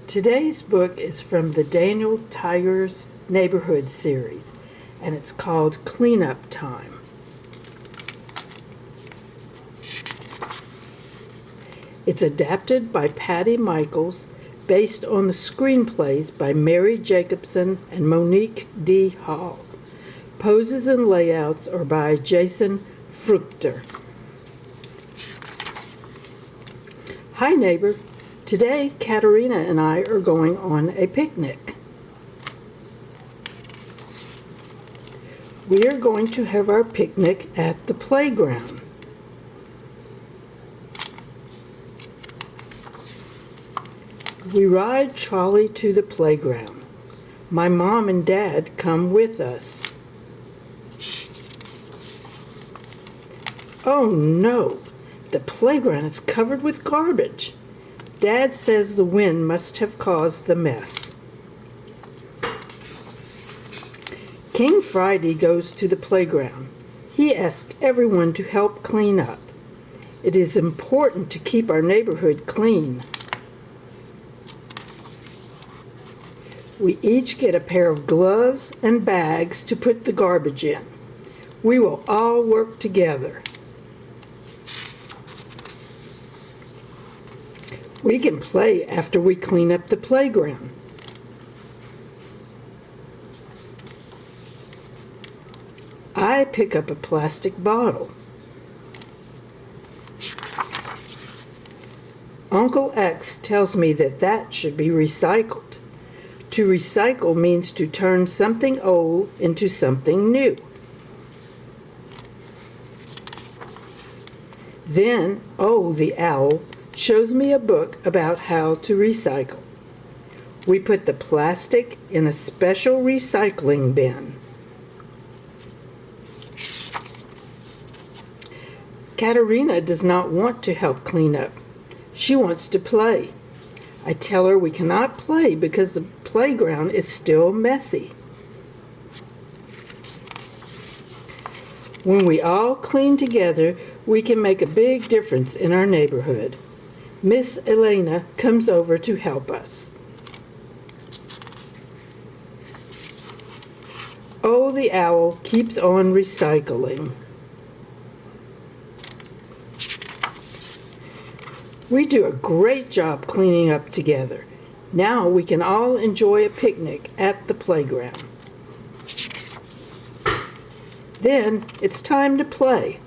Today's book is from the Daniel Tiger's Neighborhood series, and it's called Cleanup Time. It's adapted by Patty Michaels, based on the screenplays by Mary Jacobson and Monique D. Hall. Poses and layouts are by Jason Fruchter. Hi, neighbor. Today, Katerina and I are going on a picnic. We are going to have our picnic at the playground. We ride trolley to the playground. My mom and dad come with us. Oh no, the playground is covered with garbage. Dad says the wind must have caused the mess. King Friday goes to the playground. He asks everyone to help clean up. It is important to keep our neighborhood clean. We each get a pair of gloves and bags to put the garbage in. We will all work together. We can play after we clean up the playground. I pick up a plastic bottle. Uncle X tells me that should be recycled. To recycle means to turn something old into something new. Then, the owl shows me a book about how to recycle. We put the plastic in a special recycling bin. Katerina does not want to help clean up. She wants to play. I tell her we cannot play because the playground is still messy. When we all clean together, we can make a big difference in our neighborhood. Miss Elena comes over to help us. Oh, the owl keeps on recycling. We do a great job cleaning up together. Now we can all enjoy a picnic at the playground. Then it's time to play.